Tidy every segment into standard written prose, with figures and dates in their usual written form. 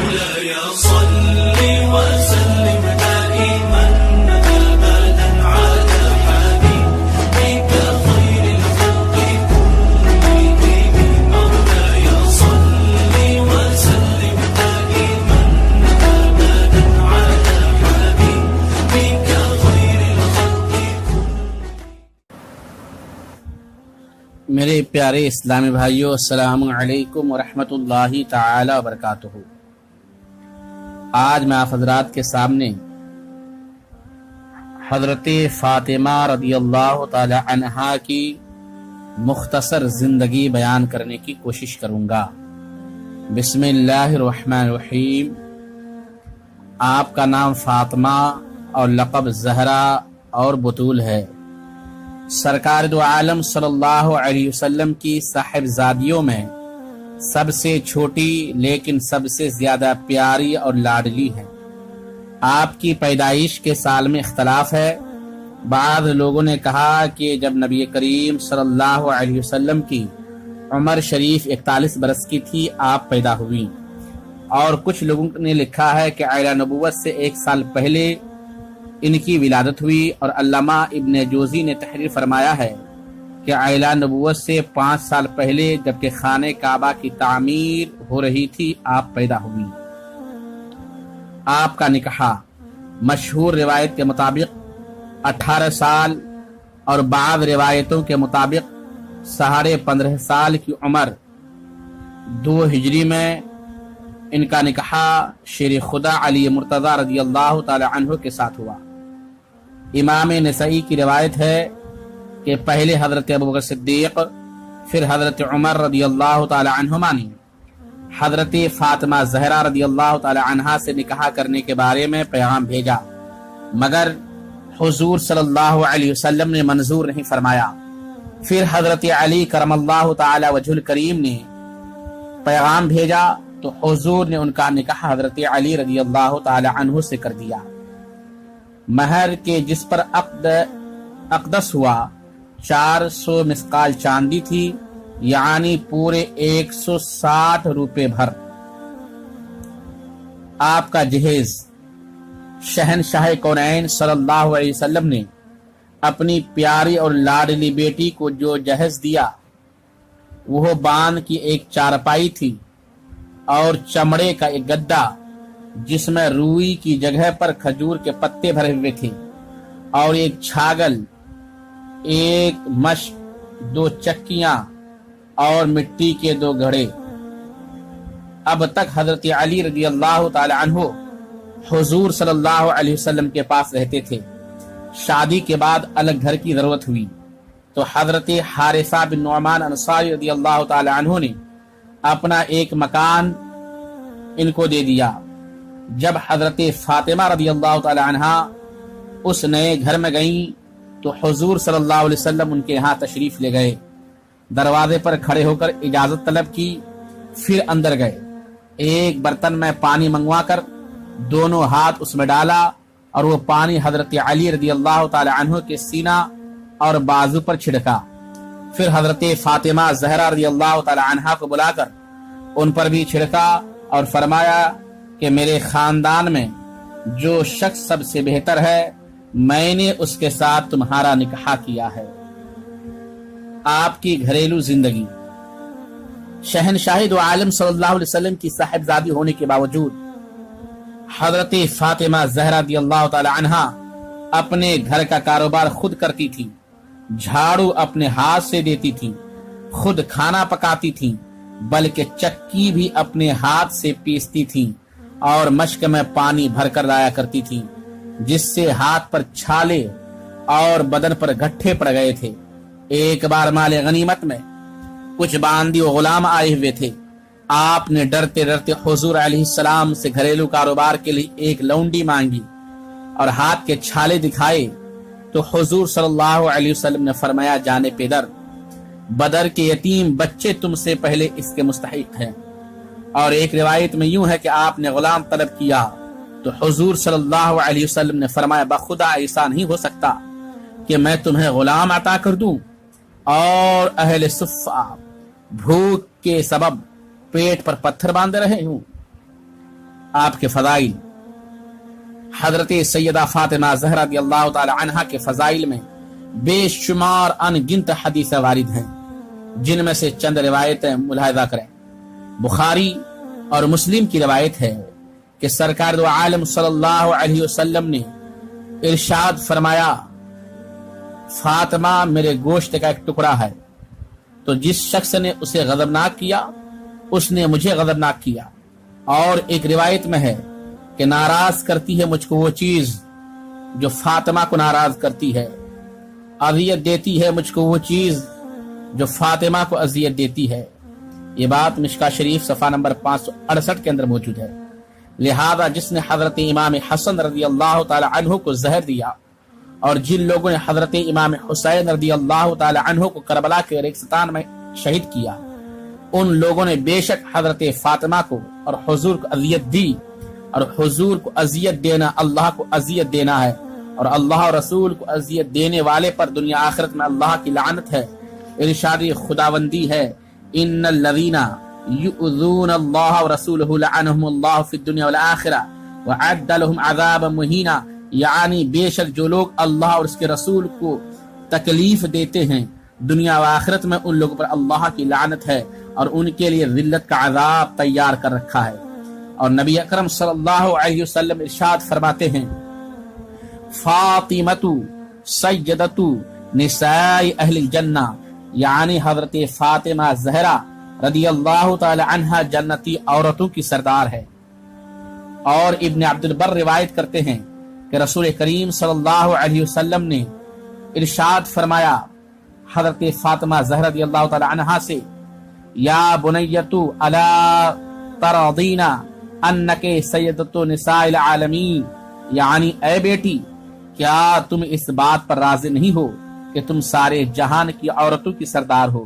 مولاي صل وسلم دائما أبدا على حبيبك خير الخلق كلهم. مولاي صل وسلم دائما أبدا على حبيبك خير الخلق كلهم. میرے پیارے اسلامی بھائیوں، السلام علیکم ورحمۃ اللہ تعالی وبرکاتہ۔ آج میں آپ حضرات کے سامنے حضرت فاطمہ رضی اللہ تعالی عنہا کی مختصر زندگی بیان کرنے کی کوشش کروں گا۔ بسم اللہ الرحمن الرحیم۔ آپ کا نام فاطمہ اور لقب زہرا اور بطول ہے۔ سرکار دو عالم صلی اللہ علیہ وسلم کی صاحبزادیوں میں سب سے چھوٹی لیکن سب سے زیادہ پیاری اور لاڈلی ہیں۔ آپ کی پیدائش کے سال میں اختلاف ہے۔ بعض لوگوں نے کہا کہ جب نبی کریم صلی اللہ علیہ وسلم کی عمر شریف 41 برس کی تھی آپ پیدا ہوئی، اور کچھ لوگوں نے لکھا ہے کہ اعلان نبوت سے 1 سال پہلے ان کی ولادت ہوئی، اور علامہ ابن جوزی نے تحریر فرمایا ہے کہ اعلان نبوت سے 5 سال پہلے جبکہ خانہ کعبہ کی تعمیر ہو رہی تھی آپ پیدا ہوئی۔ آپ کا نکاح مشہور روایت کے مطابق 18 سال اور بعض روایتوں کے مطابق 15.5 سال کی عمر 2 ہجری میں ان کا نکاح شیر خدا علی مرتضی رضی اللہ تعالی عنہ کے ساتھ ہوا۔ امام نسائی کی روایت ہے کہ پہلے حضرت ابوبکر صدیق پھر حضرت عمر رضی اللہ تعالی عنہما نے حضرت فاطمہ زہرا رضی اللہ تعالی عنہا سے نکاح کرنے کے بارے میں پیغام بھیجا، مگر حضور صلی اللہ علیہ وسلم نے منظور نہیں فرمایا۔ پھر حضرت علی کرم اللہ تعالی وجہ الکریم نے پیغام بھیجا تو حضور نے ان کا نکاح حضرت علی رضی اللہ تعالی عنہ سے کر دیا۔ مہر کے جس پر اقدس ہوا 400 مسقال چاندی تھی، یعنی پورے 160 روپے بھر۔ آپ کا جہیز شہنشاہ کونین صلی اللہ علیہ وسلم نے اپنی پیاری اور لاڈلی بیٹی کو جو جہیز دیا وہ بان کی ایک چارپائی تھی اور چمڑے کا ایک گدا جس میں روئی کی جگہ پر کھجور کے پتے بھرے ہوئے تھے، اور ایک چھاگل، ایک مشق، 2 چکیاں اور مٹی کے 2 گھڑے۔ اب تک حضرت علی رضی اللہ تعالی عنہ حضور صلی اللہ علیہ وسلم کے پاس رہتے تھے۔ شادی کے بعد الگ گھر کی ضرورت ہوئی تو حضرت حارثہ بن نعمان انصاری رضی اللہ تعالی عنہ نے اپنا ایک مکان ان کو دے دیا۔ جب حضرت فاطمہ رضی اللہ تعالی عنہا اس نئے گھر میں گئیں تو حضور صلی اللہ علیہ وسلم ان کے یہاں تشریف لے گئے۔ دروازے پر کھڑے ہو کر اجازت طلب کی، پھر اندر گئے۔ ایک برتن میں پانی منگوا کر دونوں ہاتھ اس میں ڈالا اور وہ پانی حضرت علی رضی اللہ تعالی عنہ کے سینہ اور بازو پر چھڑکا۔ پھر حضرت فاطمہ زہرا رضی اللہ تعالی عنہا کو بلا کر ان پر بھی چھڑکا اور فرمایا کہ میرے خاندان میں جو شخص سب سے بہتر ہے میں نے اس کے ساتھ تمہارا نکاح کیا ہے۔ آپ کی گھریلو زندگی۔ شہنشاہ دو عالم صلی اللہ علیہ وسلم کی صاحبزادی ہونے کے باوجود حضرت فاطمہ زہرا رضی اللہ تعالی عنہا اپنے گھر کا کاروبار خود کرتی تھی، جھاڑو اپنے ہاتھ سے دیتی تھی، خود کھانا پکاتی تھی، بلکہ چکی بھی اپنے ہاتھ سے پیستی تھی اور مشک میں پانی بھر کر لایا کرتی تھی، جس سے ہاتھ پر چھالے اور بدن پر گٹھے پڑ گئے تھے۔ ایک بار مال غنیمت میں کچھ باندی و غلام آئے ہوئے تھے۔ آپ نے ڈرتے ڈرتے حضور علیہ السلام سے گھریلو کاروبار کے لیے ایک لونڈی مانگی اور ہاتھ کے چھالے دکھائے تو حضور صلی اللہ علیہ وسلم نے فرمایا، جانے پیدر، بدر کے یتیم بچے تم سے پہلے اس کے مستحق ہیں۔ اور ایک روایت میں یوں ہے کہ آپ نے غلام طلب کیا تو حضور صلی اللہ علیہ وسلم نے فرمایا، بخدا ایسا نہیں ہو سکتا کہ میں تمہیں غلام عطا کر دوں اور اہل صفہ بھوک کے سبب پیٹ پر پتھر باندھ رہے ہوں۔ آپ کے فضائل۔ حضرت سیدہ فاطمہ زہرا رضی اللہ تعالی عنہا کے فضائل میں بے شمار ان گنت حدیثیں وارد ہیں، جن میں سے چند روایتیں ملاحظہ کریں۔ بخاری اور مسلم کی روایت ہے کہ سرکار دو عالم صلی اللہ علیہ وسلم نے ارشاد فرمایا، فاطمہ میرے گوشت کا ایک ٹکڑا ہے، تو جس شخص نے اسے غضبناک کیا اس نے مجھے غضبناک کیا۔ اور ایک روایت میں ہے کہ ناراض کرتی ہے مجھ کو وہ چیز جو فاطمہ کو ناراض کرتی ہے، اذیت دیتی ہے مجھ کو وہ چیز جو فاطمہ کو اذیت دیتی ہے۔ یہ بات مشکاہ شریف صفحہ نمبر 568 کے اندر موجود ہے۔ لہذا جس نے حضرت امام حسن رضی اللہ تعالی عنہ کو زہر دیا اور جن لوگوں نے حضرت امام حسین رضی اللہ تعالی عنہ کو کربلا کے ریگستان میں شہید کیا، ان لوگوں نے بے شک حضرت فاطمہ کو اور حضور کو اذیت دی، اور حضور کو اذیت دینا اللہ کو اذیت دینا ہے، اور اللہ اور رسول کو اذیت دینے والے پر دنیا آخرت میں اللہ کی لعنت ہے۔ ارشاد خداوندی ہے، ان الذین یؤذون اللہ ورسولہ لعنہم اللہ فی الدنیا والآخرہ وعد لهم عذابا مہینا، یعنی بے شک جو لوگ اللہ اور اس کے رسول کو تکلیف دیتے ہیں دنیا و آخرت میں، ان لوگوں پر اللہ کی لعنت ہے اور ان کے لیے ذلت کا عذاب تیار کر رکھا ہے۔ اور نبی اکرم صلی اللہ علیہ وسلم ارشاد فرماتے ہیں، فاطمۃ سیدۃ نساء اہل الجنہ، یعنی حضرت فاطمہ زہرا رضی اللہ تعالی عنہا جنتی عورتوں کی سردار ہے۔ اور ابن عبد البر روایت کرتے ہیں کہ رسول کریم صلی اللہ علیہ وسلم نے ارشاد فرمایا حضرت فاطمہ زہرا رضی اللہ تعالی عنہا سے، یا بنیۃ الا ترضین انک سیدۃ نساء العالمین، یعنی اے بیٹی کیا تم اس بات پر راضی نہیں ہو کہ تم سارے جہان کی عورتوں کی سردار ہو؟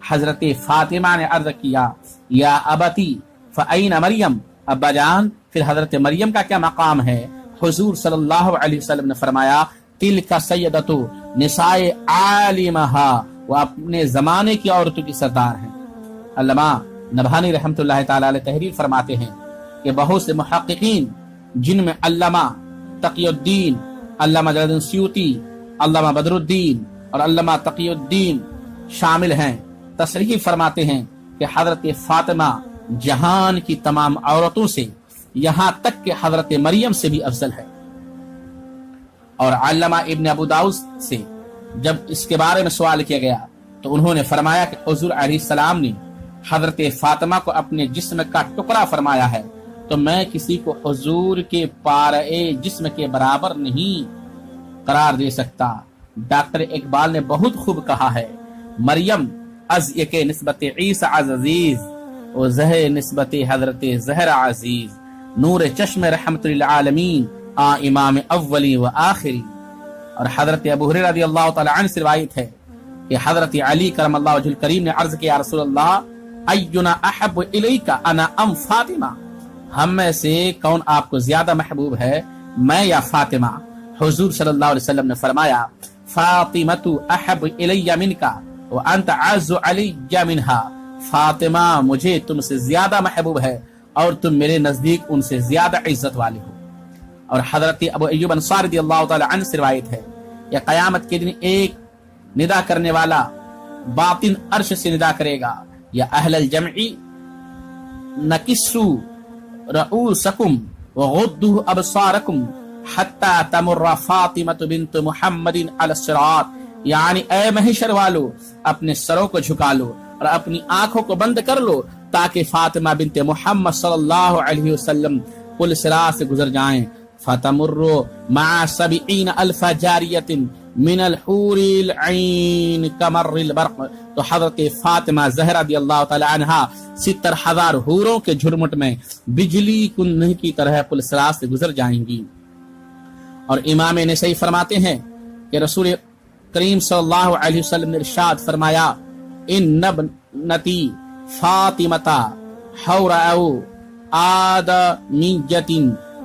حضرت فاطمہ نے عرض کیا، یا ابتی فأین مریم، ابا جان پھر حضرت مریم کا کیا مقام ہے؟ حضور صلی اللہ علیہ وسلم نے فرمایا، تلک سیدۃ نساء عالمہا، وہ اپنے زمانے کی عورتوں کی سردار ہیں۔ علامہ نبھانی رحمۃ اللہ تعالی علیہ تحریر فرماتے ہیں کہ بہت سے محققین جن میں علامہ تقی الدین، علامہ جلال الدین سیوطی، علامہ بدر الدین اور علامہ تقی الدین شامل ہیں، تصریح فرماتے ہیں کہ حضرت فاطمہ جہان کی تمام عورتوں سے، یہاں تک کہ حضرت مریم سے بھی افضل ہے۔ اور علامہ ابن ابو داؤد سے جب اس کے بارے میں سوال کیا گیا تو انہوں نے فرمایا کہ حضور علیہ السلام نے حضرت فاطمہ کو اپنے جسم کا ٹکڑا فرمایا ہے، تو میں کسی کو حضور کے پارے جسم کے برابر نہیں قرار دے سکتا۔ ڈاکٹر اقبال نے بہت خوب کہا ہے، مریم از یک نسبت عیسی عزیز و زہر نسبت حضرت زہرا عزیز، نور چشم رحمت للعالمین آ امام اولی و آخری۔ اور حضرت ابو ہریرہ رضی اللہ تعالی عنہ سے روایت ہے کہ حضرت علی کرم اللہ وجہ الکریم نے عرض کیا، رسول اللہ اینا احب الیک انا ام فاطمہ، ہم میں سے کون آپ کو زیادہ محبوب ہے، میں یا فاطمہ؟ حضور صلی اللہ علیہ وسلم نے فرمایا، فاطمۃ احب الی منک وانت اعز علی منہا، فاطمہ مجھے تم سے زیادہ محبوب ہے اور تم میرے نزدیک ان سے زیادہ عزت والے ہو۔ اور حضرت ابو ایوب انصاری رضی اللہ تعالی عنہ سے روایت ہے کہ قیامت کے دن ایک ندا کرنے والا باطن عرش سے ندا کرے گا، یا اہل الجمع نکسو رؤوسکم وغضوا ابصارکم حتی تمر فاطمۃ بنت محمد علی الصراط، یعنی اے محشر والو اپنے سروں کو جھکا لو اور اپنی آنکھوں کو بند کر لو تاکہ فاطمہ بنت محمد صلی اللہ علیہ وسلم پل صراط سے گزر جائیں، فتمر مع 70,000 جاریۃ من الحور العین کمر البرق، تو حضرت فاطمہ زہرا رضی اللہ تعالی عنہا 70,000 حوروں کے جھرمٹ میں بجلی کننے کی طرح پل صراط سے گزر جائیں گی۔ اور امام نسائی فرماتے ہیں کہ رسول کریم صلی اللہ علیہ وسلم نے ارشاد فرمایا، ان ابنتی فاطمۃ حوراء آدمیۃ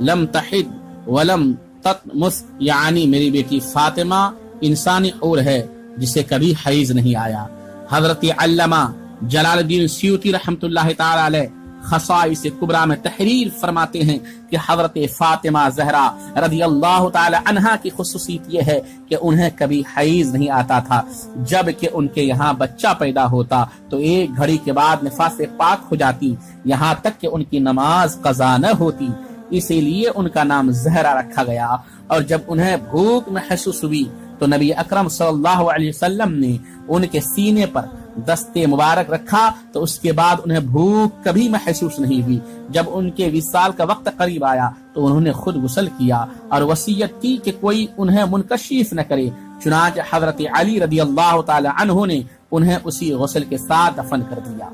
لم تحد ولم تطمس، یعنی میری بیٹی فاطمہ انسانی حور ہے جسے کبھی حیض نہیں آیا۔ حضرت علامہ جلال الدین سیوطی رحمۃ اللہ تعالی علیہ خصائص کبریٰ میں تحریر فرماتے ہیں کہ حضرت فاطمہ زہرا رضی اللہ تعالی عنہا کی خصوصیت یہ ہے کہ انہیں کبھی حیض نہیں آتا تھا، جبکہ ان کے یہاں بچہ پیدا ہوتا تو ایک گھڑی کے بعد نفاس پاک ہو جاتی، یہاں تک کہ ان کی نماز قضا نہ ہوتی، اسی لیے ان کا نام زہرا رکھا گیا۔ اور جب انہیں بھوک محسوس ہوئی تو نبی اکرم صلی اللہ علیہ وسلم نے ان کے سینے پر دست مبارک رکھا، تو اس کے بعد انہیں بھوک کبھی محسوس نہیں ہوئی۔ جب ان کے وصال کا وقت قریب آیا تو انہوں نے خود غسل کیا اور وصیت کی کہ کوئی انہیں منکشف نہ کرے، چنانچہ حضرت علی رضی اللہ تعالی عنہ نے انہیں اسی غسل کے ساتھ دفن کر دیا۔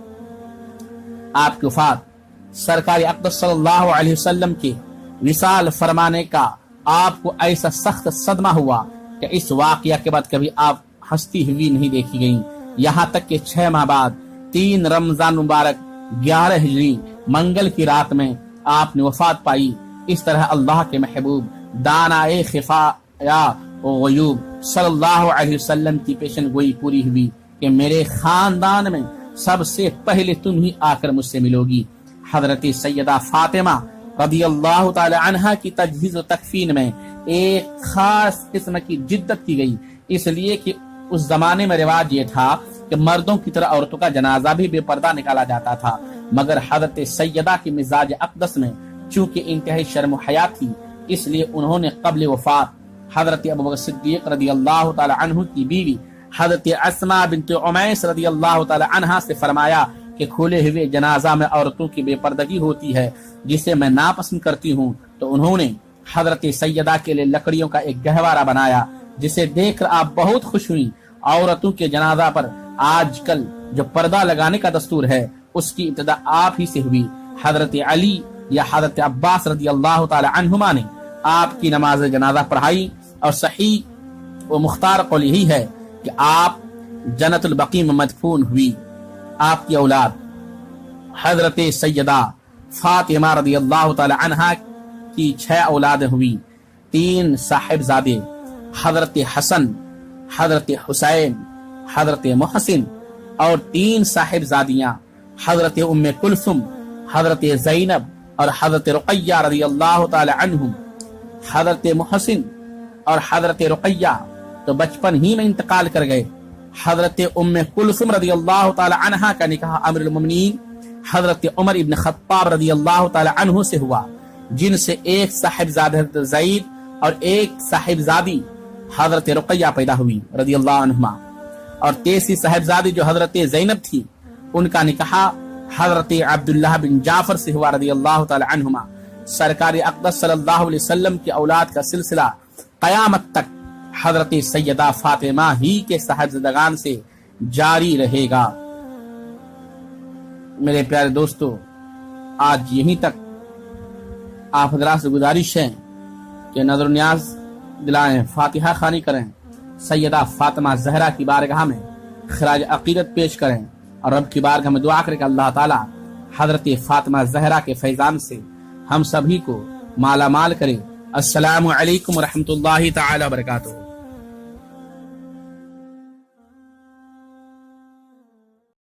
آپ کی وفات سرکار اقدس صلی اللہ علیہ وسلم کے وصال فرمانے کا آپ کو ایسا سخت صدمہ ہوا کہ اس واقعہ کے بعد کبھی آپ ہنستی ہوئی نہیں دیکھی گئیں، یہاں تک کہ 6 ماہ بعد 3 رمضان مبارک 11 ہجری منگل کی رات میں آپ نے وفات پائی۔ اس طرح اللہ کے محبوب دانائے خفایا و غیوب صلی اللہ علیہ وسلم کی پیشن گوئی پوری ہوئی کہ میرے خاندان میں سب سے پہلے تم ہی آ کر مجھ سے ملو گی۔ حضرت سیدہ فاطمہ رضی اللہ تعالی عنہا کی تجہیز و تکفین میں ایک خاص قسم کی جدت کی گئی، اس لیے کہ اس زمانے میں رواج یہ تھا کہ مردوں کی طرح عورتوں کا جنازہ بھی بے پردہ نکالا جاتا تھا، مگر حضرت سیدہ کی مزاج اقدس میں چونکہ انتہائی شرم و حیا تھی، اس لیے انہوں نے قبل وفات حضرت ابوبکر صدیق رضی اللہ تعالی عنہ کی بیوی حضرت اسماء بنت عمیس رضی اللہ تعالی عنہا سے فرمایا کہ کھلے ہوئے جنازہ میں عورتوں کی بے پردگی ہوتی ہے جسے میں ناپسند کرتی ہوں، تو انہوں نے حضرت سیدہ کے لیے لکڑیوں کا ایک گہوارہ بنایا جسے دیکھ کر آپ بہت خوش ہوئیں۔ عورتوں کے جنازہ پر آج کل جو پردہ لگانے کا دستور ہے اس کی ابتدا آپ ہی سے ہوئی۔ حضرت علی یا حضرت عباس رضی اللہ تعالی عنہما نے آپ کی نماز جنازہ پڑھائی، اور صحیح و مختار قول یہی ہے کہ آپ جنت البقیع میں مدفون ہوئی۔ آپ کی اولاد حضرت سیدہ فاطمہ رضی اللہ تعالی عنہا کی 6 اولادیں ہوئی، 3 صاحبزادے حضرت حسن، حضرت حسین، حضرت محسن، اور 3 صاحبزادیاں حضرت ام کلثوم، حضرت زینب اور حضرت رقیہ رضی اللہ تعالی عنہم۔ حضرت محسن اور حضرت رقیہ تو بچپن ہی میں انتقال کر گئے۔ حضرت ام کلثوم رضی اللہ تعالی عنہا کا نکاح امیر المومنین حضرت عمر ابن خطاب رضی اللہ تعالی عنہ سے ہوا، جن سے ایک صاحبزادہ حضرت زید اور ایک صاحبزادی حضرت رقیہ پیدا ہوئی رضی اللہ عنہما، اور تیسری صاحبزادی جو حضرت زینب تھی ان کا نکاح حضرت عبداللہ بن جعفر سے ہوا رضی اللہ تعالی عنہما۔ سرکار اقدس صلی اللہ علیہ وسلم کی اولاد کا سلسلہ قیامت تک حضرت سیدہ فاطمہ ہی کے صاحبزادگان سے جاری رہے گا۔ میرے پیارے دوستو، آج یہیں تک آپ حضرات سے گزارش ہے کہ نظر و نیاز دلائیں، فاتحہ خوانی کریں، سیدہ فاطمہ زہرا کی بارگاہ میں خراج عقیدت پیش کریں، اور رب کی بارگاہ میں دعا کریں کہ اللہ تعالی حضرت فاطمہ زہرا کے فیضان سے ہم سبھی کو مالا مال کرے۔ السلام علیکم ورحمۃ اللہ تعالی وبرکاتہ۔